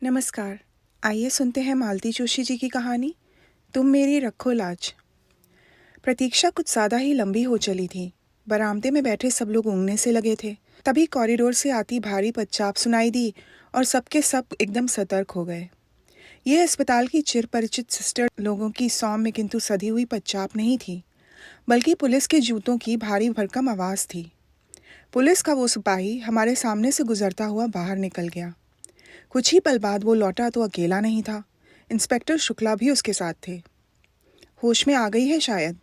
नमस्कार। आइए सुनते हैं मालती जोशी जी की कहानी तुम मेरी रखो लाज। प्रतीक्षा कुछ ज़्यादा ही लंबी हो चली थी। बरामदे में बैठे सब लोग ऊँघने से लगे थे। तभी कॉरिडोर से आती भारी पदचाप सुनाई दी और सबके सब एकदम सतर्क हो गए। ये अस्पताल की चिरपरिचित सिस्टर लोगों की सौम्य किंतु सधी हुई पदचाप नहीं थी, बल्कि पुलिस के जूतों की भारी भरकम आवाज़ थी। पुलिस का वो सिपाही हमारे सामने से गुजरता हुआ बाहर निकल गया। कुछ ही पल बाद वो लौटा तो अकेला नहीं था, इंस्पेक्टर शुक्ला भी उसके साथ थे। होश में आ गई है शायद,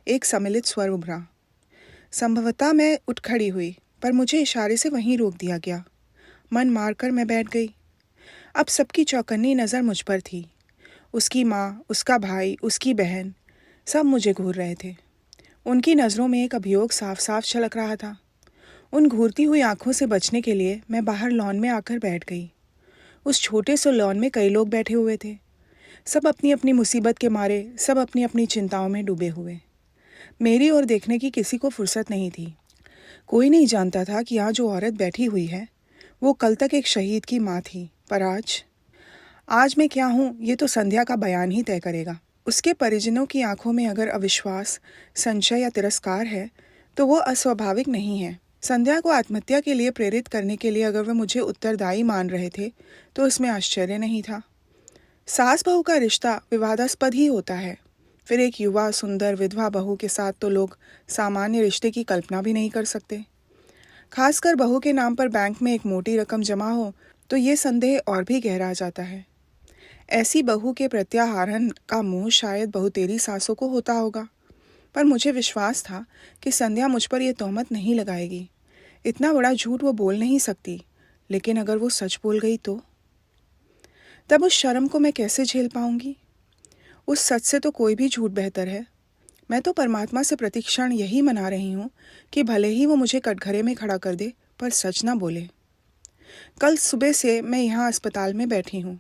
एक सम्मिलित स्वर उभरा। संभवतः मैं उठ खड़ी हुई, पर मुझे इशारे से वहीं रोक दिया गया। मन मारकर मैं बैठ गई। अब सबकी चौकन्नी नज़र मुझ पर थी। उसकी माँ, उसका भाई, उसकी बहन, सब मुझे घूर रहे थे। उनकी नज़रों में एक अभियोग साफ साफ झलक रहा था। उन घूरती हुई आंखों से बचने के लिए मैं बाहर लॉन में आकर बैठ गई। उस छोटे से लॉन में कई लोग बैठे हुए थे, सब अपनी अपनी मुसीबत के मारे, सब अपनी अपनी चिंताओं में डूबे हुए। मेरी ओर देखने की किसी को फुर्सत नहीं थी। कोई नहीं जानता था कि यहाँ जो औरत बैठी हुई है वो कल तक एक शहीद की माँ थी, पर आज मैं क्या हूँ ये तो संध्या का बयान ही तय करेगा। उसके परिजनों की आंखों में अगर अविश्वास, संशय या तिरस्कार है तो वो अस्वाभाविक नहीं है। संध्या को आत्महत्या के लिए प्रेरित करने के लिए अगर वे मुझे उत्तरदायी मान रहे थे तो इसमें आश्चर्य नहीं था। सास बहू का रिश्ता विवादास्पद ही होता है, फिर एक युवा सुंदर विधवा बहू के साथ तो लोग सामान्य रिश्ते की कल्पना भी नहीं कर सकते। खासकर बहू के नाम पर बैंक में एक मोटी रकम जमा हो तो ये संदेह और भी गहरा जाता है। ऐसी बहू के प्रत्याहरण का मोह शायद बहुतेरी सासों को होता होगा, पर मुझे विश्वास था कि संध्या मुझ पर यह तोहमत नहीं लगाएगी। इतना बड़ा झूठ वो बोल नहीं सकती, लेकिन अगर वो सच बोल गई तो तब उस शर्म को मैं कैसे झेल पाऊंगी। उस सच से तो कोई भी झूठ बेहतर है। मैं तो परमात्मा से प्रतिक्षण यही मना रही हूँ कि भले ही वो मुझे कटघरे में खड़ा कर दे, पर सच ना बोले। कल सुबह से मैं यहाँ अस्पताल में बैठी हूँ।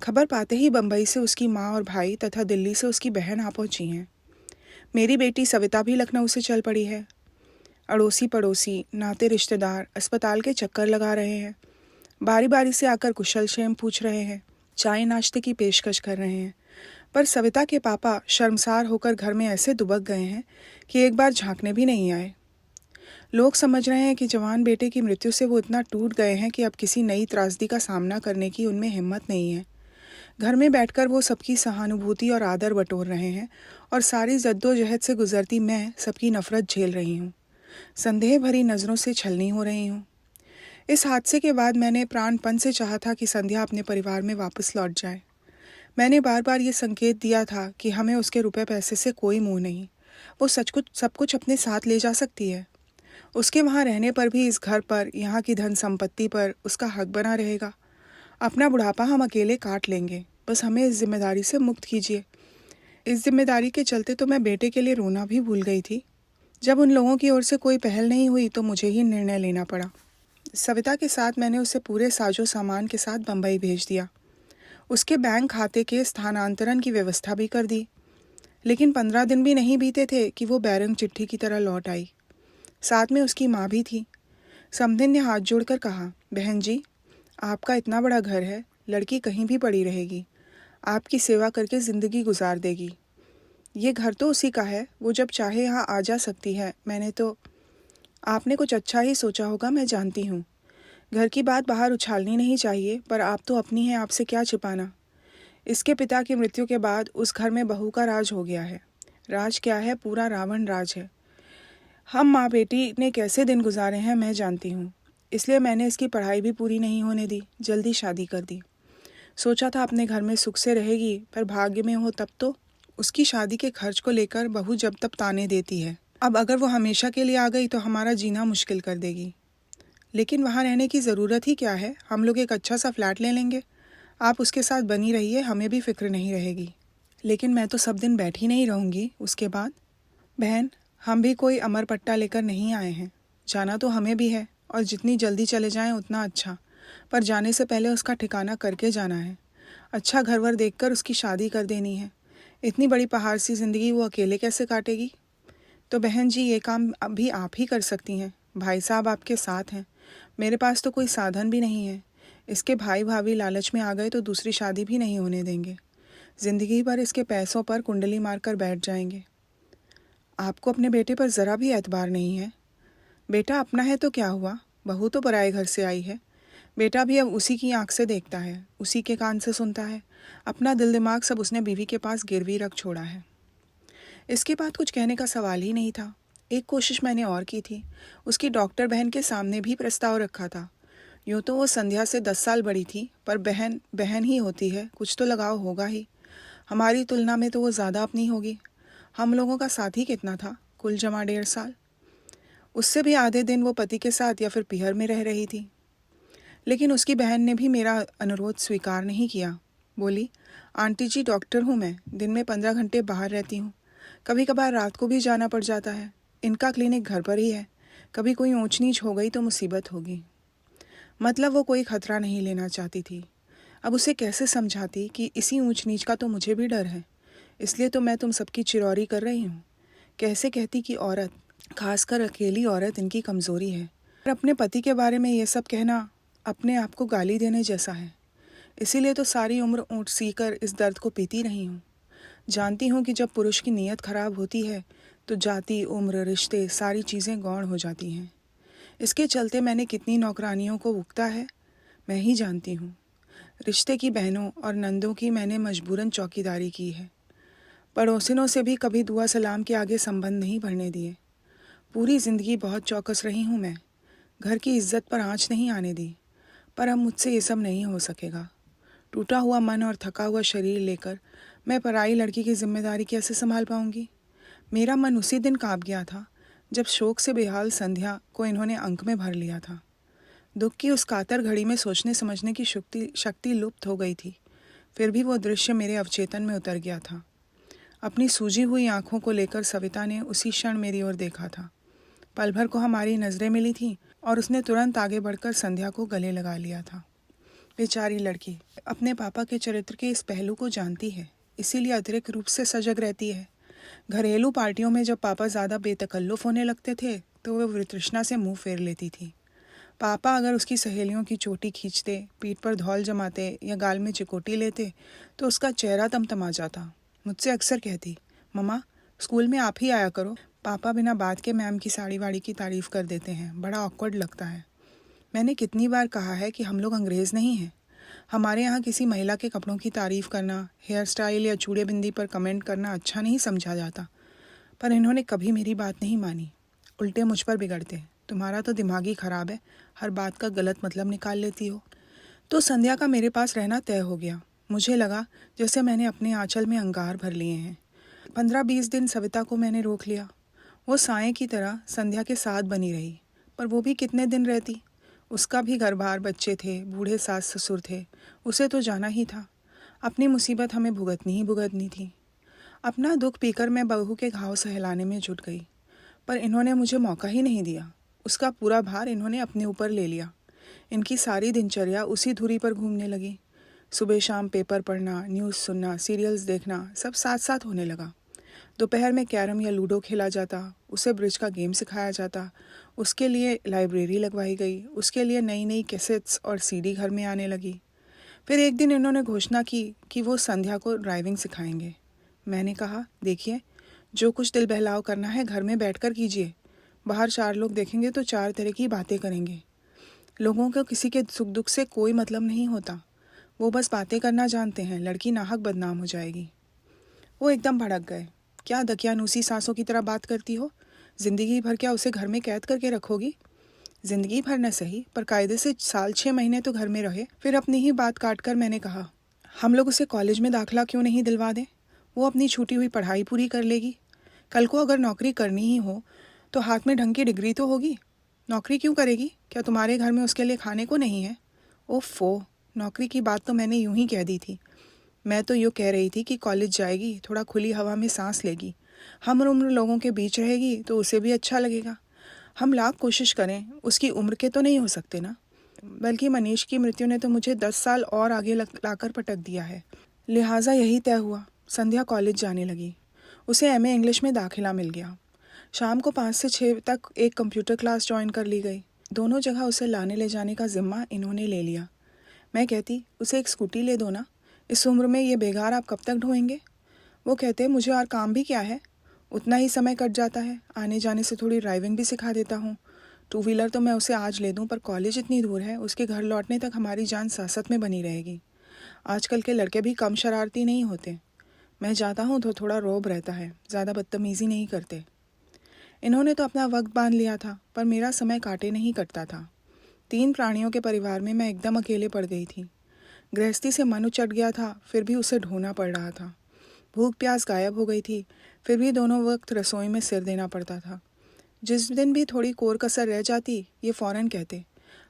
खबर पाते ही बम्बई से उसकी माँ और भाई तथा दिल्ली से उसकी बहन आ पहुँची हैं। मेरी बेटी सविता भी लखनऊ से चल पड़ी है। अड़ोसी पड़ोसी, नाते रिश्तेदार अस्पताल के चक्कर लगा रहे हैं। बारी बारी से आकर कुशल क्षेम पूछ रहे हैं, चाय नाश्ते की पेशकश कर रहे हैं। पर सविता के पापा शर्मसार होकर घर में ऐसे दुबक गए हैं कि एक बार झांकने भी नहीं आए। लोग समझ रहे हैं कि जवान बेटे की मृत्यु से वो इतना टूट गए हैं कि अब किसी नई त्रासदी का सामना करने की उनमें हिम्मत नहीं है। घर में बैठकर वो सबकी सहानुभूति और आदर बटोर रहे हैं और सारी जद्दोजहद से गुजरती मैं सबकी नफरत झेल रही हूँ। संदेह भरी नज़रों से छलनी हो रही हूँ। इस हादसे के बाद मैंने प्राणपण से चाहा था कि संध्या अपने परिवार में वापस लौट जाए। मैंने बार बार ये संकेत दिया था कि हमें उसके रुपए पैसे से कोई मोह नहीं, वो सब कुछ अपने साथ ले जा सकती है। उसके वहाँ रहने पर भी इस घर पर, यहाँ की धन संपत्ति पर उसका हक बना रहेगा। अपना बुढ़ापा हम अकेले काट लेंगे, बस हमें इस जिम्मेदारी से मुक्त कीजिए। इस जिम्मेदारी के चलते तो मैं बेटे के लिए रोना भी भूल गई थी। जब उन लोगों की ओर से कोई पहल नहीं हुई तो मुझे ही निर्णय लेना पड़ा। सविता के साथ मैंने उसे पूरे साजो सामान के साथ बम्बई भेज दिया। उसके बैंक खाते के स्थानांतरण की व्यवस्था भी कर दी। लेकिन 15 दिन भी नहीं बीते थे कि वो बैरंग चिट्ठी की तरह लौट आई। साथ में उसकी माँ भी थी। समधिन ने हाथ जोड़कर कहा, बहन जी, आपका इतना बड़ा घर है, लड़की कहीं भी पड़ी रहेगी, आपकी सेवा करके ज़िंदगी गुजार देगी। ये घर तो उसी का है, वो जब चाहे यहाँ आ जा सकती है। आपने कुछ अच्छा ही सोचा होगा, मैं जानती हूँ। घर की बात बाहर उछालनी नहीं चाहिए, पर आप तो अपनी हैं, आपसे क्या छिपाना। इसके पिता की मृत्यु के बाद उस घर में बहू का राज हो गया है। राज क्या है, पूरा रावण राज है। हम माँ बेटी ने कैसे दिन गुजारे हैं मैं जानती हूँ। इसलिए मैंने इसकी पढ़ाई भी पूरी नहीं होने दी, जल्दी शादी कर दी। सोचा था अपने घर में सुख से रहेगी, पर भाग्य में हो तब तो। उसकी शादी के खर्च को लेकर बहू जब तब ताने देती है। अब अगर वो हमेशा के लिए आ गई तो हमारा जीना मुश्किल कर देगी। लेकिन वहाँ रहने की ज़रूरत ही क्या है, हम लोग एक अच्छा सा फ्लैट ले लेंगे। आप उसके साथ बनी रहिए, हमें भी फिक्र नहीं रहेगी। लेकिन मैं तो सब दिन बैठी नहीं रहूँगी उसके बाद। बहन, हम भी कोई अमर पट्टा लेकर नहीं आए हैं। जाना तो हमें भी है, और जितनी जल्दी चले जाएं उतना अच्छा, पर जाने से पहले उसका ठिकाना करके जाना है। अच्छा घर वर देखकर उसकी शादी कर देनी है। इतनी बड़ी पहाड़ सी ज़िंदगी वो अकेले कैसे काटेगी। तो बहन जी, ये काम अभी आप ही कर सकती हैं। भाई साहब आपके साथ हैं, मेरे पास तो कोई साधन भी नहीं है। इसके भाई भाभी लालच में आ गए तो दूसरी शादी भी नहीं होने देंगे। ज़िंदगी भर इसके पैसों पर कुंडली मारकर बैठ जाएंगे। आपको अपने बेटे पर ज़रा भी एतबार नहीं है। बेटा अपना है तो क्या हुआ, बहू तो पराए घर से आई है। बेटा भी अब उसी की आंख से देखता है, उसी के कान से सुनता है। अपना दिल दिमाग सब उसने बीवी के पास गिरवी रख छोड़ा है। इसके बाद कुछ कहने का सवाल ही नहीं था। एक कोशिश मैंने और की थी। उसकी डॉक्टर बहन के सामने भी प्रस्ताव रखा था। यूँ तो वो संध्या से 10 साल बड़ी थी, पर बहन बहन ही होती है, कुछ तो लगाव होगा ही। हमारी तुलना में तो वो ज़्यादा अपनी होगी। हम लोगों का साथ ही कितना था, कुल जमा 1.5 साल। उससे भी आधे दिन वो पति के साथ या फिर पीहर में रह रही थी। लेकिन उसकी बहन ने भी मेरा अनुरोध स्वीकार नहीं किया। बोली, आंटी जी डॉक्टर हूँ मैं, दिन में 15 घंटे बाहर रहती हूँ, कभी कभार रात को भी जाना पड़ जाता है। इनका क्लिनिक घर पर ही है, कभी कोई ऊंच नीच हो गई तो मुसीबत होगी। मतलब वो कोई खतरा नहीं लेना चाहती थी। अब उसे कैसे समझाती कि इसी ऊंच नीच का तो मुझे भी डर है, इसलिए तो मैं तुम सबकी चिरौरी कर रही हूँ। कैसे कहती कि औरत, खासकर अकेली औरत, इनकी कमज़ोरी है। पर अपने पति के बारे में ये सब कहना अपने आप को गाली देने जैसा है। इसीलिए तो सारी उम्र ऊँट सीकर इस दर्द को पीती रही हूँ। जानती हूँ कि जब पुरुष की नीयत खराब होती है तो जाति, उम्र, रिश्ते, सारी चीज़ें गौण हो जाती हैं। इसके चलते मैंने कितनी नौकरानियों को उगता है, मैं ही जानती हूँ। रिश्ते की बहनों और नंदों की मैंने मजबूरन चौकीदारी की है। पड़ोसिनों से भी कभी दुआ सलाम के आगे संबंध नहीं बढ़ने दिए। पूरी ज़िंदगी बहुत चौकस रही हूँ मैं, घर की इज्जत पर आँच नहीं आने दी। पर अब मुझसे ये सब नहीं हो सकेगा। टूटा हुआ मन और थका हुआ शरीर लेकर मैं पराई लड़की की जिम्मेदारी कैसे संभाल पाऊंगी। मेरा मन उसी दिन काँप गया था जब शोक से बेहाल संध्या को इन्होंने अंक में भर लिया था। दुख की उस कातर घड़ी में सोचने समझने की शक्ति लुप्त हो गई थी। फिर भी वो दृश्य मेरे अवचेतन में उतर गया था। अपनी सूजी हुई आंखों को लेकर सविता ने उसी क्षण मेरी ओर देखा था। पल भर को हमारी नज़रें मिली थीं और उसने तुरंत आगे बढ़कर संध्या को गले लगा लिया था। बेचारी लड़की अपने पापा के चरित्र के इस पहलू को जानती है, इसीलिए अतिरिक्त रूप से सजग रहती है। घरेलू पार्टियों में जब पापा ज़्यादा बेतकल्लुफ़ होने लगते थे तो वह वृतृष्णा से मुंह फेर लेती थी। पापा अगर उसकी सहेलियों की चोटी खींचते, पीठ पर धौल जमाते या गाल में चिकोटी लेते तो उसका चेहरा तमतमा जाता। मुझसे अक्सर कहती, मम्मा स्कूल में आप ही आया करो। पापा बिना बात के मैम की साड़ी वाड़ी की तारीफ़ कर देते हैं, बड़ा ऑकवर्ड लगता है। मैंने कितनी बार कहा है कि हम लोग अंग्रेज़ नहीं हैं। हमारे यहाँ किसी महिला के कपड़ों की तारीफ़ करना, हेयर स्टाइल या चूड़े बिंदी पर कमेंट करना अच्छा नहीं समझा जाता। पर इन्होंने कभी मेरी बात नहीं मानी, उल्टे मुझ पर बिगड़ते। तुम्हारा तो दिमाग ही ख़राब है, हर बात का गलत मतलब निकाल लेती हो। तो संध्या का मेरे पास रहना तय हो गया। मुझे लगा जैसे मैंने अपने आंचल में अंगार भर लिए हैं। 15-20 दिन सविता को मैंने रोक लिया। वो साएं की तरह संध्या के साथ बनी रही, पर वो भी कितने दिन रहती। उसका भी घर बार, बच्चे थे, बूढ़े सास ससुर थे, उसे तो जाना ही था। अपनी मुसीबत हमें भुगतनी थी। अपना दुख पीकर मैं बहू के घाव सहलाने में जुट गई, पर इन्होंने मुझे मौका ही नहीं दिया। उसका पूरा भार इन्होंने अपने ऊपर ले लिया। इनकी सारी दिनचर्या उसी धुरी पर घूमने लगी। सुबह शाम पेपर पढ़ना, न्यूज़ सुनना, सीरियल्स देखना, सब साथ साथ होने लगा। दोपहर में कैरम या लूडो खेला जाता, उसे ब्रिज का गेम सिखाया जाता, उसके लिए लाइब्रेरी लगवाई गई, उसके लिए नई नई कैसेट्स और सीडी घर में आने लगी। फिर एक दिन इन्होंने घोषणा की कि वो संध्या को ड्राइविंग सिखाएंगे। मैंने कहा, देखिए, जो कुछ दिल बहलाव करना है घर में बैठकर कीजिए। बाहर 4 लोग देखेंगे तो 4 तरह की बातें करेंगे। लोगों को किसी के सुख दुख से कोई मतलब नहीं होता, वो बस बातें करना जानते हैं। लड़की नाहक बदनाम हो जाएगी। वो एकदम भड़क गए। क्या दकियानूसी सासों की तरह बात करती हो? ज़िंदगी भर क्या उसे घर में कैद करके रखोगी? ज़िंदगी भर न सही, पर कायदे से 6 महीने तो घर में रहे। फिर अपनी ही बात काट कर मैंने कहा, हम लोग उसे कॉलेज में दाखिला क्यों नहीं दिलवा दें? वो अपनी छूटी हुई पढ़ाई पूरी कर लेगी। कल को अगर नौकरी करनी ही हो तो हाथ में ढंग की डिग्री तो होगी। नौकरी क्यों करेगी? क्या तुम्हारे घर में उसके लिए खाने को नहीं है? ओफ़ो, नौकरी की बात तो मैंने यूं ही कह दी थी। मैं तो यूँ कह रही थी कि कॉलेज जाएगी, थोड़ा खुली हवा में सांस लेगी, हम उम्र लोगों के बीच रहेगी तो उसे भी अच्छा लगेगा। हम लाख कोशिश करें, उसकी उम्र के तो नहीं हो सकते ना। बल्कि मनीष की मृत्यु ने तो मुझे 10 साल और आगे लाकर पटक दिया है। लिहाजा यही तय हुआ। संध्या कॉलेज जाने लगी। उसे एमए इंग्लिश में दाखिला मिल गया। शाम को 5 से 6 तक एक कंप्यूटर क्लास ज्वाइन कर ली गई। दोनों जगह उसे लाने ले जाने का जिम्मा इन्होंने ले लिया। मैं कहती, उसे एक स्कूटी ले दो ना, इस उम्र में ये बेगार आप कब तक ढोएंगे। वो कहते, मुझे और काम भी क्या है, उतना ही समय कट जाता है, आने जाने से थोड़ी ड्राइविंग भी सिखा देता हूँ। 2 व्हीलर तो मैं उसे आज ले दूँ, पर कॉलेज इतनी दूर है, उसके घर लौटने तक हमारी जान सासत में बनी रहेगी। आजकल के लड़के भी कम शरारती नहीं होते। मैं जाता हूँ तो थोड़ा रौब रहता है, ज़्यादा बदतमीज़ी नहीं करते। इन्होंने तो अपना वक्त बांध लिया था, पर मेरा समय काटे नहीं कटता था। 3 प्राणियों के परिवार में मैं एकदम अकेले पड़ गई थी। गृहस्थी से मन उचट गया था, फिर भी उसे ढोना पड़ रहा था। भूख प्यास गायब हो गई थी, फिर भी दोनों वक्त रसोई में सिर देना पड़ता था। जिस दिन भी थोड़ी कोर कसर रह जाती, ये फ़ौरन कहते,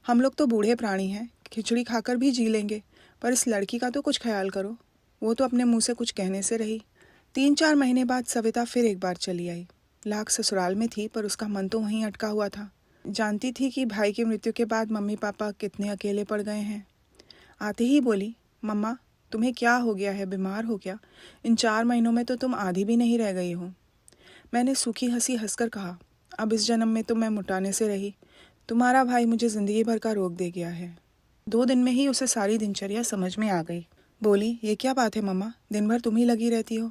हम लोग तो बूढ़े प्राणी हैं, खिचड़ी खाकर भी जी लेंगे, पर इस लड़की का तो कुछ ख्याल करो। वो तो अपने मुंह से कुछ कहने से रही। 3-4 महीने बाद सविता फिर एक बार चली आई। लाख ससुराल में थी, पर उसका मन तो वहीं अटका हुआ था। जानती थी कि भाई की मृत्यु के बाद मम्मी पापा कितने अकेले पड़ गए हैं। आते ही बोली, मम्मा तुम्हें क्या हो गया है, बीमार हो क्या? इन 4 महीनों में तो तुम आधी भी नहीं रह गई हो। मैंने सूखी हंसी हंसकर कहा, अब इस जन्म में तो मैं मुटाने से रही, तुम्हारा भाई मुझे ज़िंदगी भर का रोग दे गया है। 2 दिन में ही उसे सारी दिनचर्या समझ में आ गई। बोली, ये क्या बात है मम्मा, दिन भर तुम ही लगी रहती हो।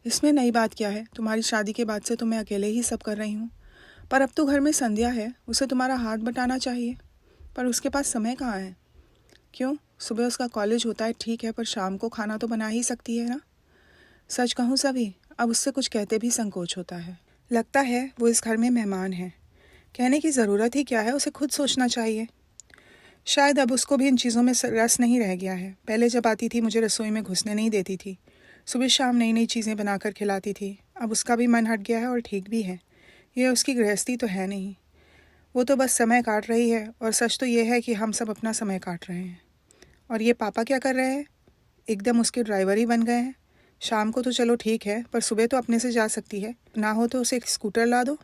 इसमें नई बात क्या है, तुम्हारी शादी के बाद से तो मैं अकेले ही सब कर रही हूँ। पर अब तो घर में संध्या है, उसे तुम्हारा हाथ बटाना चाहिए, पर उसके पास समय कहाँ है। क्यों, सुबह उसका कॉलेज होता है ठीक है, पर शाम को खाना तो बना ही सकती है ना। सच कहूँ सभी, अब उससे कुछ कहते भी संकोच होता है। लगता है वो इस घर में मेहमान है। कहने की ज़रूरत ही क्या है, उसे खुद सोचना चाहिए। शायद अब उसको भी इन चीज़ों में रस नहीं रह गया है। पहले जब आती थी मुझे रसोई में घुसने नहीं देती थी, सुबह शाम नई नई चीज़ें बनाकर खिलाती थी। अब उसका भी मन हट गया है और ठीक भी है। ये उसकी गृहस्थी तो है नहीं, वो तो बस समय काट रही है। और सच तो ये है कि हम सब अपना समय काट रहे हैं। और ये पापा क्या कर रहे हैं, एकदम उसके ड्राइवर ही बन गए हैं। शाम को तो चलो ठीक है, पर सुबह तो अपने से जा सकती है, ना हो तो उसे एक स्कूटर ला दो।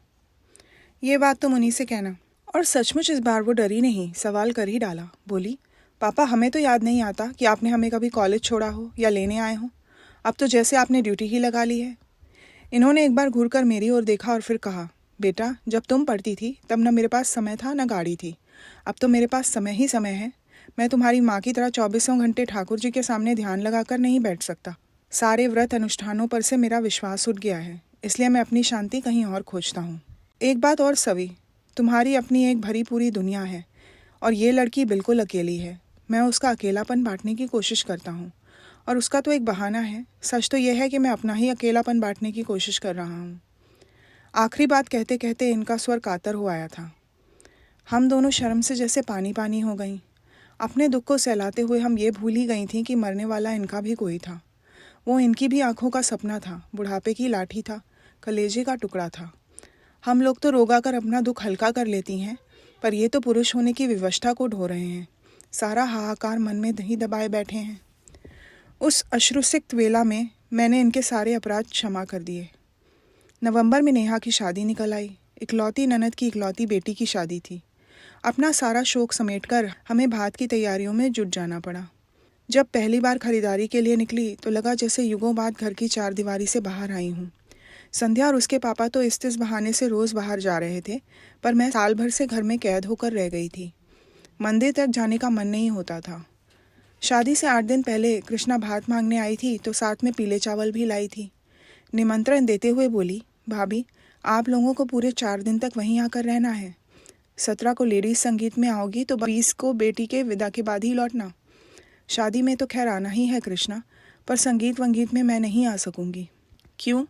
ये बात तुम उन्हीं से कहना। और सचमुच इस बार वो डरी नहीं, सवाल कर ही डाला। बोली, पापा हमें तो याद नहीं आता कि आपने हमें कभी कॉलेज छोड़ा हो या लेने आए हो। अब तो जैसे आपने ड्यूटी ही लगा ली है। इन्होंने एक बार घूरकर मेरी ओर देखा और फिर कहा, बेटा जब तुम पढ़ती थी तब न मेरे पास समय था न गाड़ी थी। अब तो मेरे पास समय ही समय है। मैं तुम्हारी माँ की तरह 24 घंटे ठाकुर जी के सामने ध्यान लगाकर नहीं बैठ सकता। सारे व्रत अनुष्ठानों पर से मेरा विश्वास उठ गया है, इसलिए मैं अपनी शांति कहीं और खोजता हूँ। एक बात और सवी, तुम्हारी अपनी एक भरी पूरी दुनिया है और ये लड़की बिल्कुल अकेली है। मैं उसका अकेलापन बांटने की कोशिश करता हूँ, और उसका तो एक बहाना है। सच तो यह है कि मैं अपना ही अकेलापन बांटने की कोशिश कर रहा हूँ। आखिरी बात कहते कहते इनका स्वर कातर हो आया था। हम दोनों शर्म से जैसे पानी पानी हो गईं। अपने दुख को सहलाते हुए हम ये भूल ही गई थीं कि मरने वाला इनका भी कोई था। वो इनकी भी आंखों का सपना था, बुढ़ापे की लाठी था, कलेजे का टुकड़ा था। हम लोग तो रोगा कर अपना दुख हल्का कर लेती हैं, पर ये तो पुरुष होने की विवशता को ढो रहे हैं। सारा हाहाकार मन में ही दबाए बैठे हैं। उस अश्रुसिक्त वेला में मैंने इनके सारे अपराध क्षमा कर दिए। नवंबर में नेहा की शादी निकल आई। इकलौती ननद की इकलौती बेटी की शादी थी। अपना सारा शौक समेटकर हमें भात की तैयारियों में जुट जाना पड़ा। जब पहली बार खरीदारी के लिए निकली तो लगा जैसे युगों बाद घर की चारदीवारी से बाहर आई हूँ। संध्या और उसके पापा तो इस बहाने से रोज़ बाहर जा रहे थे, पर मैं साल भर से घर में कैद होकर रह गई थी। मंदिर तक जाने का मन नहीं होता था। शादी से 8 दिन पहले कृष्णा भात मांगने आई थी तो साथ में पीले चावल भी लाई थी। निमंत्रण देते हुए बोली, भाभी आप लोगों को पूरे 4 दिन तक वहीं आकर रहना है। 17 को लेडीज संगीत में आओगी तो 20 को बेटी के विदा के बाद ही लौटना। शादी में तो खैर आना ही है कृष्णा, पर संगीत वंगीत में मैं नहीं आ सकूंगी। क्यों,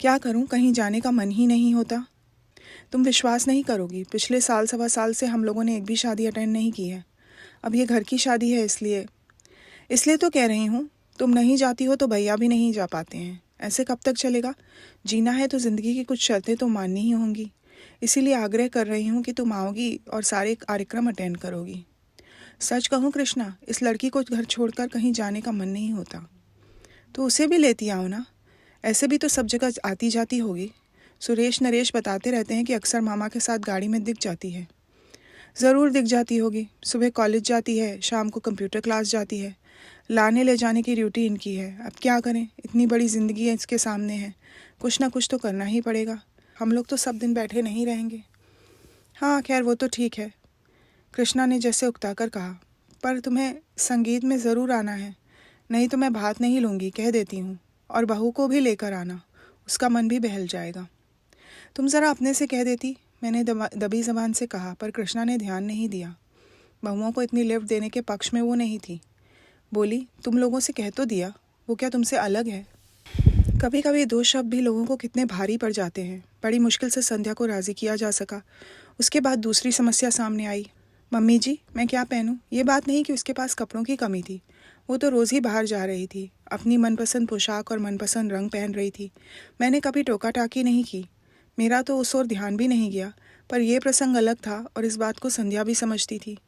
क्या करूं, कहीं जाने का मन ही नहीं होता। तुम विश्वास नहीं करोगी, पिछले साल 1.25 साल से हम लोगों ने एक भी शादी अटेंड नहीं की है। अब ये घर की शादी है, इसलिए तो कह रही हूँ। तुम नहीं जाती हो तो भैया भी नहीं जा पाते हैं। ऐसे कब तक चलेगा? जीना है तो ज़िंदगी की कुछ शर्तें तो माननी ही होंगी। इसीलिए आग्रह कर रही हूँ कि तुम आओगी और सारे कार्यक्रम अटेंड करोगी। सच कहूँ कृष्णा, इस लड़की को घर छोड़कर कहीं जाने का मन नहीं होता। तो उसे भी लेती आओ ना, ऐसे भी तो सब जगह आती जाती होगी। सुरेश नरेश बताते रहते हैं कि अक्सर मामा के साथ गाड़ी में दिख जाती है। ज़रूर दिख जाती होगी। सुबह कॉलेज जाती है, शाम को कंप्यूटर क्लास जाती है। लाने ले जाने की ड्यूटी इनकी है। अब क्या करें, इतनी बड़ी ज़िंदगी है इसके सामने है, कुछ ना कुछ तो करना ही पड़ेगा। हम लोग तो सब दिन बैठे नहीं रहेंगे। हाँ खैर वो तो ठीक है, कृष्णा ने जैसे उकताकर कहा। पर तुम्हें संगीत में ज़रूर आना है, नहीं तो मैं भात नहीं लूँगी, कह देती हूँ। और बहू को भी लेकर आना, उसका मन भी बहल जाएगा। तुम ज़रा अपने से कह देती, मैंने दबी ज़बान से कहा, पर कृष्णा ने ध्यान नहीं दिया। बहुओं को इतनी लिफ्ट देने के पक्ष में वो नहीं थी। बोली, तुम लोगों से कह तो दिया, वो क्या तुमसे अलग है? कभी कभी दो शब्द भी लोगों को कितने भारी पड़ जाते हैं। बड़ी मुश्किल से संध्या को राज़ी किया जा सका। उसके बाद दूसरी समस्या सामने आई। मम्मी जी, मैं क्या पहनूं? ये बात नहीं कि उसके पास कपड़ों की कमी थी, वो तो रोज़ ही बाहर जा रही थी, अपनी मनपसंद पोशाक और मनपसंद रंग पहन रही थी। मैंने कभी टोका टाकी नहीं की, मेरा तो उस ओर ध्यान भी नहीं गया। पर यह प्रसंग अलग था और इस बात को संध्या भी समझती थी।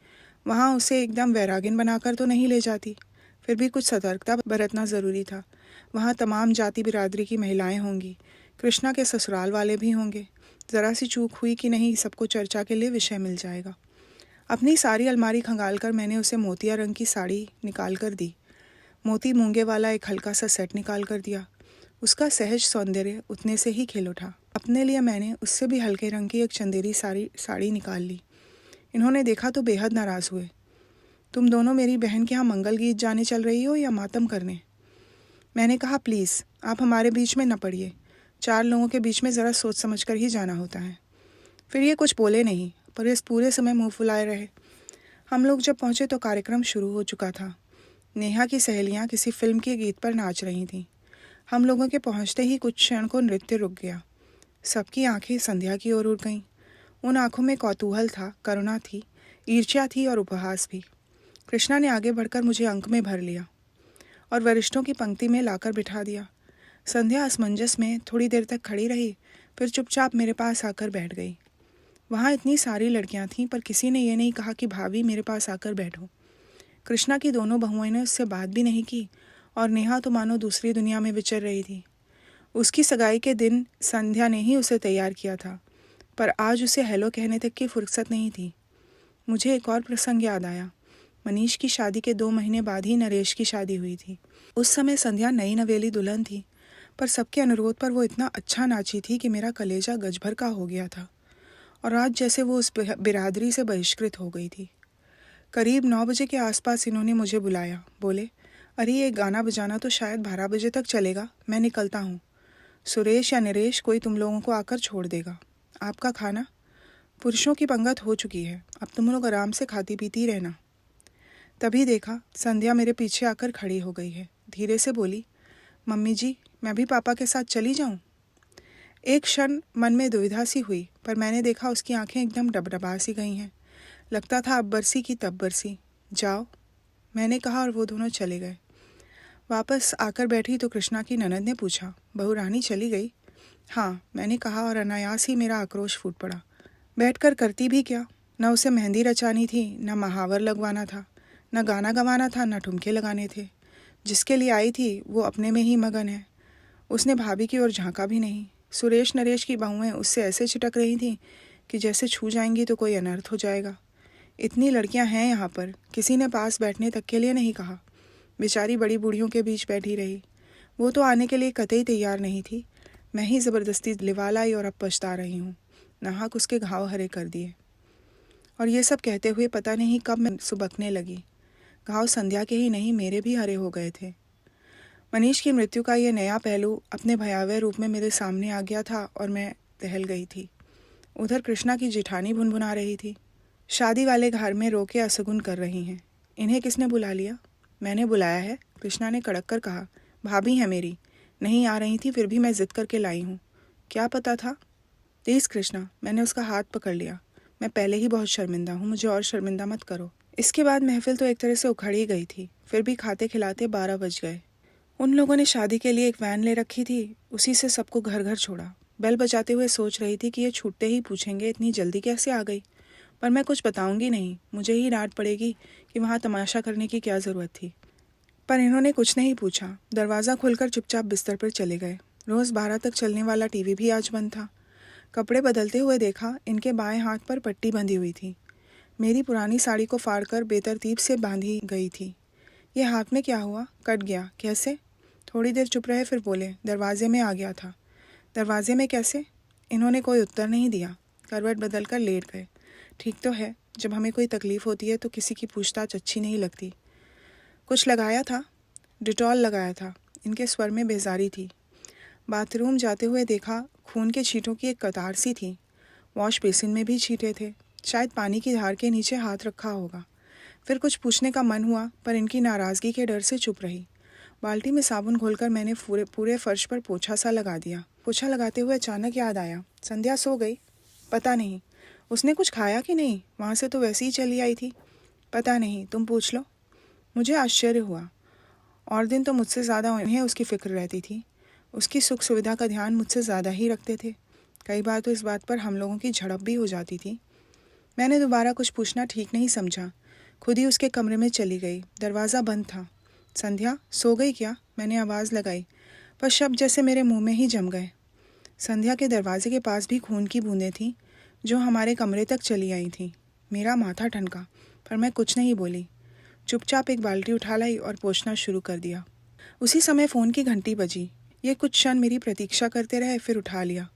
वहाँ उसे एकदम वैरागिन बनाकर तो नहीं ले जाती, फिर भी कुछ सतर्कता बरतना ज़रूरी था। वहाँ तमाम जाति बिरादरी की महिलाएं होंगी, कृष्णा के ससुराल वाले भी होंगे। ज़रा सी चूक हुई कि नहीं, सबको चर्चा के लिए विषय मिल जाएगा। अपनी सारी अलमारी खंगाल कर मैंने उसे मोतिया रंग की साड़ी निकाल कर दी। मोती मूंगे वाला एक हल्का सा सेट निकाल कर दिया। उसका सहज सौंदर्य उतने से ही खिल उठा। अपने लिए मैंने उससे भी हल्के रंग की एक चंदेरी साड़ी निकाल ली। इन्होंने देखा तो बेहद नाराज़ हुए। तुम दोनों मेरी बहन के यहाँ मंगल गीत जाने चल रही हो या मातम करने? मैंने कहा, प्लीज़ आप हमारे बीच में न पड़िए, 4 लोगों के बीच में ज़रा सोच समझ कर ही जाना होता है। फिर ये कुछ बोले नहीं, पर इस पूरे समय मुंह फुलाए रहे। हम लोग जब पहुँचे तो कार्यक्रम शुरू हो चुका था। नेहा की सहेलियाँ किसी फिल्म के गीत पर नाच रही थीं। हम लोगों के पहुँचते ही कुछ क्षण को नृत्य रुक गया। सबकी आंखें संध्या की ओर उड़ गईं। उन आंखों में कौतूहल था, करुणा थी, ईर्ष्या थी और उपहास भी। कृष्णा ने आगे बढ़कर मुझे अंक में भर लिया और वरिष्ठों की पंक्ति में लाकर बिठा दिया। संध्या असमंजस में थोड़ी देर तक खड़ी रही, फिर चुपचाप मेरे पास आकर बैठ गई। वहाँ इतनी सारी लड़कियाँ थीं, पर किसी ने ये नहीं कहा कि भाभी मेरे पास आकर बैठो। कृष्णा की दोनों बहुओं ने उससे बात भी नहीं की और नेहा तो मानो दूसरी दुनिया में विचर रही थी। उसकी सगाई के दिन संध्या ने ही उसे तैयार किया था, पर आज उसे हेलो कहने तक की फुर्सत नहीं थी। मुझे एक और प्रसंग याद आया। मनीष की शादी के 2 महीने बाद ही नरेश की शादी हुई थी। उस समय संध्या नई नवेली दुल्हन थी, पर सबके अनुरोध पर वो इतना अच्छा नाची थी कि मेरा कलेजा गजभर का हो गया था और आज जैसे वो उस बिरादरी से बहिष्कृत हो गई थी। करीब 9 बजे के आसपास इन्होंने मुझे बुलाया। बोले, अरे ये गाना बजाना तो शायद 12 बजे तक चलेगा, मैं निकलता हूँ। सुरेश या नरेश कोई तुम लोगों को आकर छोड़ देगा। आपका खाना? पुरुषों की पंगत हो चुकी है, अब तुम लोग आराम से खाती पीती रहना। तभी देखा संध्या मेरे पीछे आकर खड़ी हो गई है। धीरे से बोली, मम्मी जी, मैं भी पापा के साथ चली जाऊँ? एक क्षण मन में दुविधा सी हुई, पर मैंने देखा उसकी आंखें एकदम डबडबा सी गई हैं। लगता था अब बरसी की तब बरसी। जाओ, मैंने कहा और वो दोनों चले गए। वापस आकर बैठी तो कृष्णा की ननद ने पूछा, बहू रानी चली गई? हाँ, मैंने कहा और अनायास ही मेरा आक्रोश फूट पड़ा। बैठकर करती भी क्या? न उसे मेहंदी रचानी थी, न महावर लगवाना था, न गाना गवाना था, न ठुमके लगाने थे। जिसके लिए आई थी वो अपने में ही मगन है। उसने भाभी की ओर झांका भी नहीं। सुरेश नरेश की बहुएं उससे ऐसे छिटक रही थीं कि जैसे छू जाएंगी तो कोई अनर्थ हो जाएगा। इतनी लड़कियां हैं यहाँ पर, किसी ने पास बैठने तक के लिए नहीं कहा। बेचारी बड़ी बूढ़ियों के बीच बैठी रही। वो तो आने के लिए कतई तैयार नहीं थी। मैं ही ज़बरदस्ती लिवा लाई और अब पछता रही हूँ। नाहक उसके घाव हरे कर दिए। और ये सब कहते हुए पता नहीं कब मैं सुबकने लगी। घाव संध्या के ही नहीं, मेरे भी हरे हो गए थे। मनीष की मृत्यु का ये नया पहलू अपने भयावह रूप में मेरे सामने आ गया था और मैं दहल गई थी। उधर कृष्णा की जेठानी भुनभुना रही थी, शादी वाले घर में रोके असगुन कर रही हैं। इन्हें किसने बुला लिया? मैंने बुलाया है, कृष्णा ने कड़क कर कहा। भाभी है मेरी, नहीं आ रही थी फिर भी मैं जिद करके लाई हूँ। क्या पता था? प्लीज़ कृष्णा, मैंने उसका हाथ पकड़ लिया। मैं पहले ही बहुत शर्मिंदा हूँ, मुझे और शर्मिंदा मत करो। इसके बाद महफिल तो एक तरह से उखड़ ही गई थी। फिर भी खाते खिलाते 12 बज गए। उन लोगों ने शादी के लिए एक वैन ले रखी थी, उसी से सबको घर घर छोड़ा। बेल बजाते हुए सोच रही थी कि ये छूटते ही पूछेंगे इतनी जल्दी कैसे आ गई, पर मैं कुछ बताऊंगी नहीं, मुझे ही डांट पड़ेगी कि वहाँ तमाशा करने की क्या ज़रूरत थी। पर इन्होंने कुछ नहीं पूछा। दरवाज़ा खोलकर चुपचाप बिस्तर पर चले गए। रोज़ 12 तक चलने वाला टीवी भी आज बंद था। कपड़े बदलते हुए देखा, इनके बाएं हाथ पर पट्टी बंधी हुई थी। मेरी पुरानी साड़ी को फाड़कर बेतरतीब से बांधी गई थी। ये हाथ में क्या हुआ? कट गया? कैसे? थोड़ी देर चुप रहे, फिर बोले, दरवाजे में आ गया था। दरवाजे में कैसे? इन्होंने कोई उत्तर नहीं दिया। करवट बदल कर लेट गए। ठीक तो है, जब हमें कोई तकलीफ़ होती है तो किसी की पूछताछ अच्छी नहीं लगती। कुछ लगाया था? डिटॉल लगाया था। इनके स्वर में बेजारी थी। बाथरूम जाते हुए देखा, खून के छींटों की एक कतार सी थी। वॉश बेसिन में भी छींटे थे। शायद पानी की धार के नीचे हाथ रखा होगा। फिर कुछ पूछने का मन हुआ, पर इनकी नाराज़गी के डर से चुप रही। बाल्टी में साबुन घोलकर मैंने पूरे फर्श पर पोछा सा लगा दिया। पोछा लगाते हुए अचानक याद आया, संध्या सो गई? पता नहीं। उसने कुछ खाया कि नहीं? वहाँ से तो वैसे ही चली आई थी। पता नहीं, तुम पूछ लो। मुझे आश्चर्य हुआ। और दिन तो मुझसे ज़्यादा उन्हें उसकी फ़िक्र रहती थी। उसकी सुख सुविधा का ध्यान मुझसे ज़्यादा ही रखते थे। कई बार तो इस बात पर हम लोगों की झड़प भी हो जाती थी। मैंने दोबारा कुछ पूछना ठीक नहीं समझा। खुद ही उसके कमरे में चली गई। दरवाज़ा बंद था। संध्या सो गई क्या? मैंने आवाज़ लगाई, पर शब्द जैसे मेरे मुंह में ही जम गए। संध्या के दरवाजे के पास भी खून की बूंदें थीं, जो हमारे कमरे तक चली आई थीं। मेरा माथा ठनका, पर मैं कुछ नहीं बोली। चुपचाप एक बाल्टी उठा लाई और पोंछना शुरू कर दिया। उसी समय फ़ोन की घंटी बजी। ये कुछ क्षण मेरी प्रतीक्षा करते रहे, फिर उठा लिया।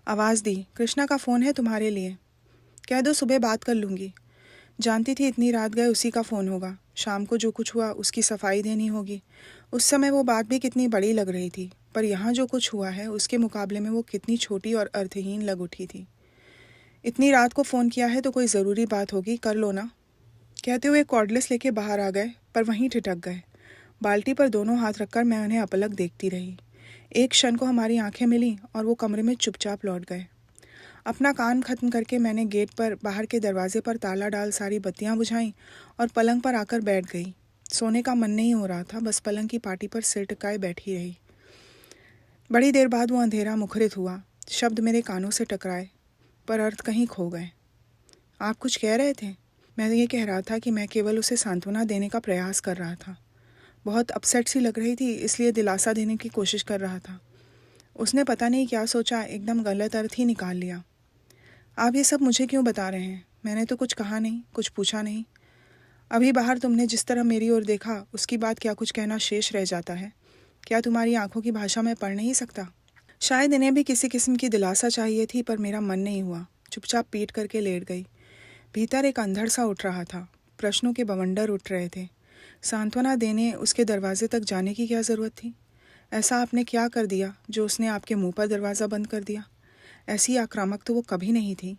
आवाज़ दी, कृष्णा का फ़ोन है तुम्हारे लिए। कह दो सुबह बात कर लूँगी। जानती थी इतनी रात गए उसी का फ़ोन होगा। शाम को जो कुछ हुआ उसकी सफाई देनी होगी। उस समय वो बात भी कितनी बड़ी लग रही थी, पर यहाँ जो कुछ हुआ है उसके मुकाबले में वो कितनी छोटी और अर्थहीन लग उठी थी। इतनी रात को फ़ोन किया है तो कोई ज़रूरी बात होगी, कर लो ना। कहते हुए कॉर्डलेस लेके बाहर आ गए, पर वहीं ठिठक गए। बाल्टी पर दोनों हाथ रखकर मैं उन्हें अपलक देखती रही। एक क्षण को हमारी आंखें मिलीं और वो कमरे में चुपचाप लौट गए। अपना काम खत्म करके मैंने गेट पर बाहर के दरवाजे पर ताला डाल सारी बत्तियां बुझाईं और पलंग पर आकर बैठ गई। सोने का मन नहीं हो रहा था, बस पलंग की पाटी पर सिर टिकाए बैठी रही। बड़ी देर बाद वो अंधेरा मुखरित हुआ। शब्द मेरे कानों से टकराए, पर अर्थ कहीं खो गए। आप कुछ कह रहे थे? मैं ये कह रहा था कि मैं केवल उसे सांत्वना देने का प्रयास कर रहा था। बहुत अपसेट सी लग रही थी, इसलिए दिलासा देने की कोशिश कर रहा था। उसने पता नहीं क्या सोचा, एकदम गलत अर्थ ही निकाल लिया। आप ये सब मुझे क्यों बता रहे हैं? मैंने तो कुछ कहा नहीं, कुछ पूछा नहीं। अभी बाहर तुमने जिस तरह मेरी ओर देखा, उसकी बात क्या कुछ कहना शेष रह जाता है? क्या तुम्हारी आंखों की भाषा मैं पढ़ नहीं सकता? शायद इन्हें भी किसी किस्म की दिलासा चाहिए थी, पर मेरा मन नहीं हुआ। चुपचाप पीट करके लेट गई। भीतर एक अंधड़ सा उठ रहा था। प्रश्नों के बवंडर उठ रहे थे। सांत्वना देने उसके दरवाजे तक जाने की क्या ज़रूरत थी? ऐसा आपने क्या कर दिया जो उसने आपके मुंह पर दरवाज़ा बंद कर दिया? ऐसी आक्रामक तो वो कभी नहीं थी।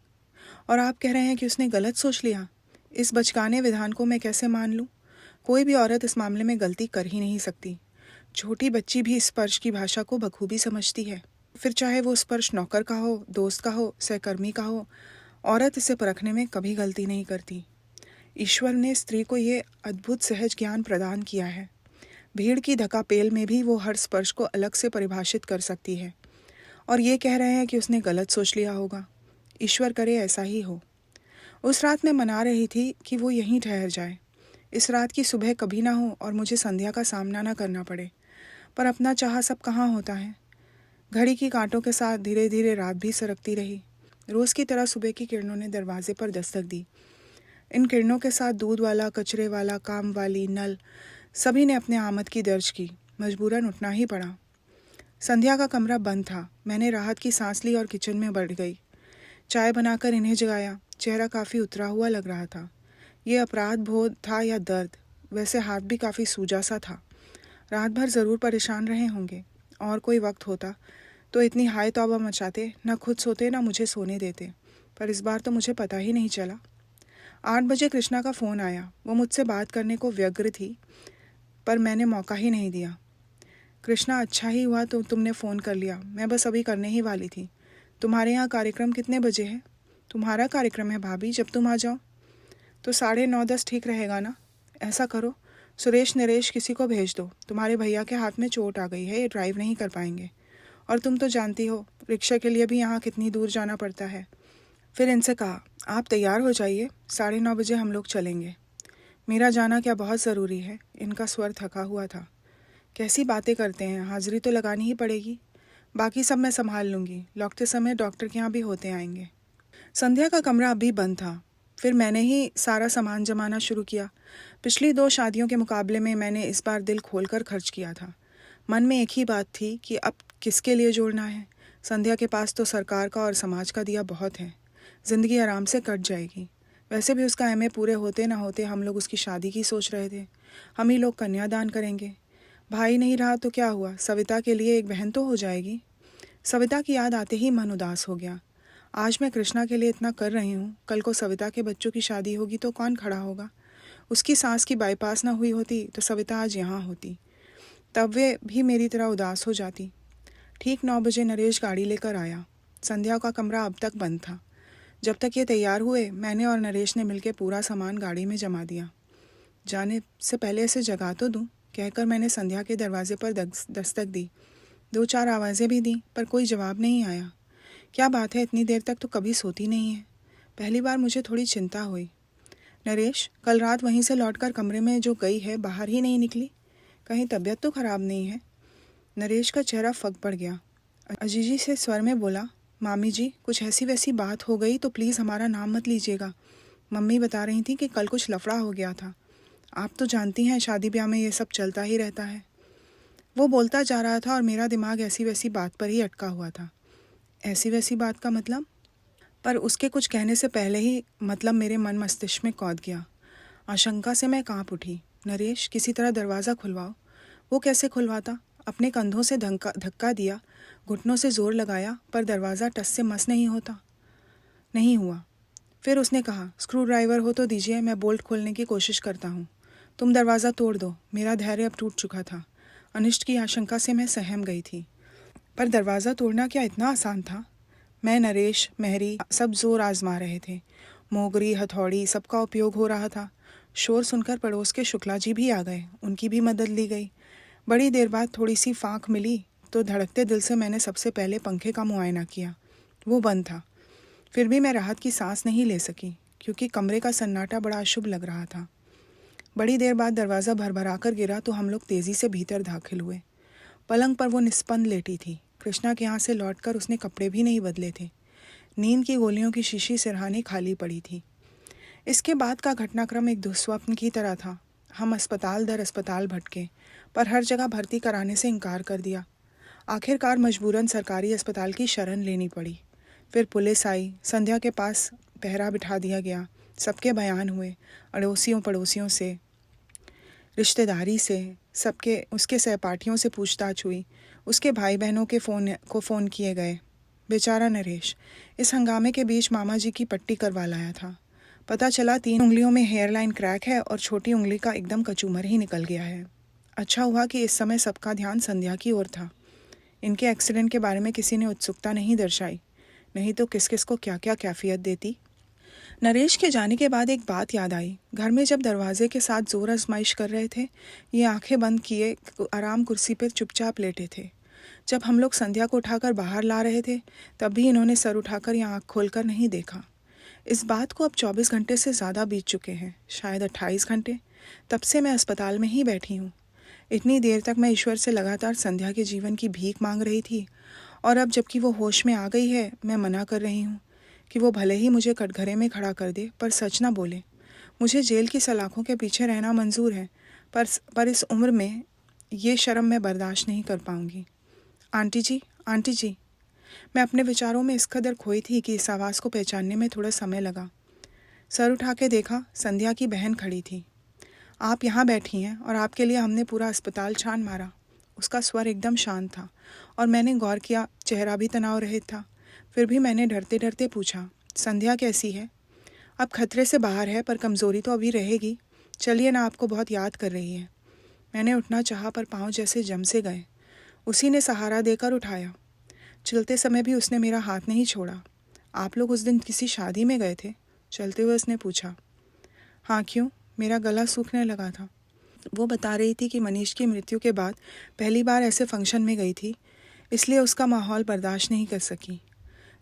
और आप कह रहे हैं कि उसने गलत सोच लिया। इस बचकाने विधान को मैं कैसे मान लूँ? कोई भी औरत इस मामले में गलती कर ही नहीं सकती। छोटी बच्ची भी स्पर्श की भाषा को बखूबी समझती है। फिर चाहे वो स्पर्श नौकर का हो, दोस्त का हो, सहकर्मी का हो, औरत इसे परखने में कभी गलती नहीं करती। ईश्वर ने स्त्री को ये अद्भुत सहज ज्ञान प्रदान किया है। भीड़ की धकापेल में भी वो हर स्पर्श को अलग से परिभाषित कर सकती है। और ये कह रहे हैं कि उसने गलत सोच लिया होगा। ईश्वर करे ऐसा ही हो। उस रात मैं मना रही थी कि वो यहीं ठहर जाए। इस रात की सुबह कभी ना हो और मुझे संध्या का सामना ना करना पड़े। पर अपना चाहा सब कहाँ होता है। घड़ी की कांटों के साथ धीरे धीरे रात भी सरकती रही। रोज़ की तरह सुबह की किरणों ने दरवाजे पर दस्तक दी। इन किरणों के साथ दूध वाला, कचरे वाला, काम वाली, नल, सभी ने अपने आमद की दर्ज की। मजबूरन उठना ही पड़ा। संध्या का कमरा बंद था। मैंने राहत की सांस ली और किचन में बढ़ गई। चाय बनाकर इन्हें जगाया। चेहरा काफ़ी उतरा हुआ लग रहा था। ये अपराध बोध था या दर्द? वैसे हाथ भी काफ़ी सूजा सा था। रात भर ज़रूर परेशान रहे होंगे। और कोई वक्त होता तो इतनी हाय तौबा मचाते, न खुद सोते न मुझे सोने देते। पर इस बार तो मुझे पता ही नहीं चला। 8 बजे कृष्णा का फ़ोन आया। वो मुझसे बात करने को व्यग्र थी, पर मैंने मौका ही नहीं दिया। कृष्णा, अच्छा ही हुआ तो तुमने फ़ोन कर लिया। मैं बस अभी करने ही वाली थी। तुम्हारे यहाँ कार्यक्रम कितने बजे है? तुम्हारा कार्यक्रम है भाभी, जब तुम आ जाओ। तो 9:30-10 ठीक रहेगा ना? ऐसा करो, सुरेश नरेश किसी को भेज दो। तुम्हारे भैया के हाथ में चोट आ गई है, ये ड्राइव नहीं कर पाएंगे। और तुम तो जानती हो रिक्शा के लिए भी यहाँ कितनी दूर जाना पड़ता है। फिर इनसे कहा, आप तैयार हो जाइए, 9:30 बजे हम लोग चलेंगे। मेरा जाना क्या बहुत ज़रूरी है? इनका स्वर थका हुआ था। कैसी बातें करते हैं, हाजिरी तो लगानी ही पड़ेगी। बाकी सब मैं संभाल लूँगी। लौटते समय डॉक्टर के यहाँ भी होते आएंगे। संध्या का कमरा अभी बंद था। फिर मैंने ही सारा सामान जमाना शुरू किया। पिछली 2 शादियों के मुकाबले में मैंने इस बार दिल खोलकर खर्च किया था। मन में एक ही बात थी कि अब किसके लिए जोड़ना है। संध्या के पास तो सरकार का और समाज का दिया बहुत है। ज़िंदगी आराम से कट जाएगी। वैसे भी उसका एमए पूरे होते ना होते हम लोग उसकी शादी की सोच रहे थे। हम ही लोग कन्यादान करेंगे। भाई नहीं रहा तो क्या हुआ, सविता के लिए एक बहन तो हो जाएगी। सविता की याद आते ही मन उदास हो गया। आज मैं कृष्णा के लिए इतना कर रही हूँ, कल को सविता के बच्चों की शादी होगी तो कौन खड़ा होगा। उसकी सास की बाईपास ना हुई होती तो सविता आज यहाँ होती, तब वे भी मेरी तरह उदास हो जाती। ठीक 9 बजे नरेश गाड़ी लेकर आया। संध्या का कमरा अब तक बंद था। जब तक ये तैयार हुए, मैंने और नरेश ने मिलकर पूरा सामान गाड़ी में जमा दिया। जाने से पहले इसे जगा तो दूँ, कहकर मैंने संध्या के दरवाजे पर दस्तक दी। 2-4 आवाज़ें भी दी पर कोई जवाब नहीं आया। क्या बात है, इतनी देर तक तो कभी सोती नहीं है। पहली बार मुझे थोड़ी चिंता हुई। नरेश, कल रात वहीं से लौटकर कमरे में जो गई है बाहर ही नहीं निकली, कहीं तबीयत तो खराब नहीं है। नरेश का चेहरा फग पड़ गया। अजीजी से स्वर में बोला, मामी जी, कुछ ऐसी वैसी बात हो गई तो प्लीज़ हमारा नाम मत लीजिएगा। मम्मी बता रही थी कि कल कुछ लफड़ा हो गया था। आप तो जानती हैं शादी ब्याह में ये सब चलता ही रहता है। वो बोलता जा रहा था और मेरा दिमाग ऐसी वैसी बात पर ही अटका हुआ था। ऐसी वैसी बात का मतलब? पर उसके कुछ कहने से पहले ही मतलब मेरे मन मस्तिष्क में कौंध गया। आशंका से मैं कांप उठी। नरेश, किसी तरह दरवाज़ा खुलवाओ। वो कैसे खुलवाता? अपने कंधों से धक्का दिया, घुटनों से जोर लगाया, पर दरवाज़ा टस से मस नहीं होता। नहीं हुआ। फिर उसने कहा, स्क्रू ड्राइवर हो तो दीजिए, मैं बोल्ट खोलने की कोशिश करता हूँ। तुम दरवाज़ा तोड़ दो। मेरा धैर्य अब टूट चुका था। अनिष्ट की आशंका से मैं सहम गई थी। पर दरवाज़ा तोड़ना क्या इतना आसान था? मैं, नरेश, मेहरी सब जोर आजमा रहे थे। मोगरी, हथौड़ी सबका उपयोग हो रहा था। शोर सुनकर पड़ोस के शुक्ला जी भी आ गए। उनकी भी मदद ली गई। बड़ी देर बाद थोड़ी सी फाँक मिली तो धड़कते दिल से मैंने सबसे पहले पंखे का मुआयना किया। वो बंद था। फिर भी मैं राहत की सांस नहीं ले सकी, क्योंकि कमरे का सन्नाटा बड़ा अशुभ लग रहा था। बड़ी देर बाद दरवाज़ा भरभरा कर गिरा तो हम लोग तेज़ी से भीतर दाखिल हुए। पलंग पर वो निस्पंद लेटी थी। कृष्णा के यहाँ से लौटकर उसने कपड़े भी नहीं बदले थे। नींद की गोलियों की शीशी सिरहानी खाली पड़ी थी। इसके बाद का घटनाक्रम एक दुस्वप्न की तरह था। हम अस्पताल दर अस्पताल भटके, पर हर जगह भर्ती कराने से इनकार कर दिया। आखिरकार मजबूरन सरकारी अस्पताल की शरण लेनी पड़ी। फिर पुलिस आई, संध्या के पास पहरा बिठा दिया गया। सबके बयान हुए, अड़ोसियों पड़ोसियों से, रिश्तेदारी से, सबके, उसके सहपाठियों से पूछताछ हुई। उसके भाई बहनों के फ़ोन किए गए। बेचारा नरेश इस हंगामे के बीच मामा जी की पट्टी करवा लाया था। पता चला 3 उंगलियों में हेयरलाइन क्रैक है और छोटी उंगली का एकदम कचूमर ही निकल गया है। अच्छा हुआ कि इस समय सबका ध्यान संध्या की ओर था। इनके एक्सीडेंट के बारे में किसी ने उत्सुकता नहीं दर्शाई, नहीं तो किस किस को क्या क्या कैफियत देती। नरेश के जाने के बाद एक बात याद आई। घर में जब दरवाजे के साथ जोर आजमाइश कर रहे थे, ये आंखें बंद किए आराम कुर्सी पर चुपचाप लेटे थे। जब हम लोग संध्या को उठाकर बाहर ला रहे थे, तब भी इन्होंने सर उठाकर या आँख खोलकर नहीं देखा। इस बात को अब 24 घंटे से ज़्यादा बीत चुके हैं, शायद 28 घंटे। तब से मैं अस्पताल में ही बैठी हूँ। इतनी देर तक मैं ईश्वर से लगातार संध्या के जीवन की भीख मांग रही थी, और अब जबकि वो होश में आ गई है, मैं मना कर रही हूँ कि वो भले ही मुझे कटघरे में खड़ा कर दे, पर सच ना बोले। मुझे जेल की सलाखों के पीछे रहना मंजूर है, पर इस उम्र में ये शर्म मैं बर्दाश्त नहीं कर पाऊँगी। आंटी जी, आंटी जी। मैं अपने विचारों में इस कदर खोई थी कि इस आवाज़ को पहचानने में थोड़ा समय लगा। सर उठा के देखा, संध्या की बहन खड़ी थी। आप यहाँ बैठी हैं और आपके लिए हमने पूरा अस्पताल छान मारा। उसका स्वर एकदम शांत था और मैंने गौर किया, चेहरा भी तनाव रहित था। फिर भी मैंने डरते डरते पूछा, संध्या कैसी है? अब खतरे से बाहर है, पर कमज़ोरी तो अभी रहेगी। चलिए ना, आपको बहुत याद कर रही है। मैंने उठना चाहा पर पाँव जैसे जम से गए। उसी ने सहारा देकर उठाया। चलते समय भी उसने मेरा हाथ नहीं छोड़ा। आप लोग उस दिन किसी शादी में गए थे? चलते हुए उसने पूछा। हाँ, क्यों? मेरा गला सूखने लगा था। वो बता रही थी कि मनीष की मृत्यु के बाद पहली बार ऐसे फंक्शन में गई थी, इसलिए उसका माहौल बर्दाश्त नहीं कर सकी।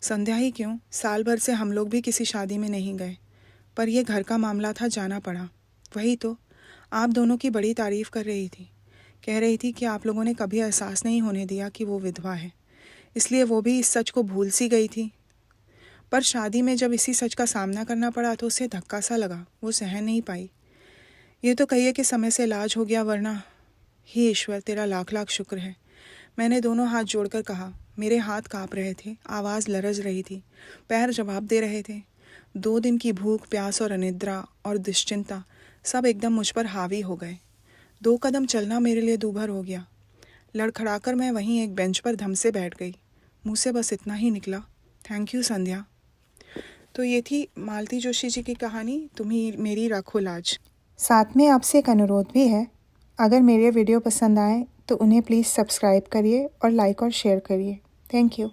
संध्या ही क्यों, साल भर से हम लोग भी किसी शादी में नहीं गए, पर यह घर का मामला था, जाना पड़ा। वही तो, आप दोनों की बड़ी तारीफ़ कर रही थी। कह रही थी कि आप लोगों ने कभी एहसास नहीं होने दिया कि वो विधवा है, इसलिए वो भी इस सच को भूल सी गई थी। पर शादी में जब इसी सच का सामना करना पड़ा तो उसे धक्का सा लगा, वो सहन नहीं पाई। ये तो कहिए कि समय से इलाज हो गया, वरना। हे ईश्वर, तेरा लाख लाख शुक्र है, मैंने दोनों हाथ जोड़कर कहा। मेरे हाथ काँप रहे थे, आवाज़ लरज रही थी, पैर जवाब दे रहे थे। 2 दिन की भूख, प्यास और अनिद्रा और दुश्चिंता सब एकदम मुझ पर हावी हो गए। 2 कदम चलना मेरे लिए दूभर हो गया। लड़खड़ाकर मैं वहीं एक बेंच पर धम से बैठ गई। मुँह से बस इतना ही निकला, थैंक यू संध्या। तो ये थी मालती जोशी जी की कहानी, तुम्ही मेरी रखो लाज। साथ में आपसे एक अनुरोध भी है, अगर मेरे वीडियो पसंद आए तो उन्हें प्लीज़ सब्सक्राइब करिए और लाइक और शेयर करिए। Thank you.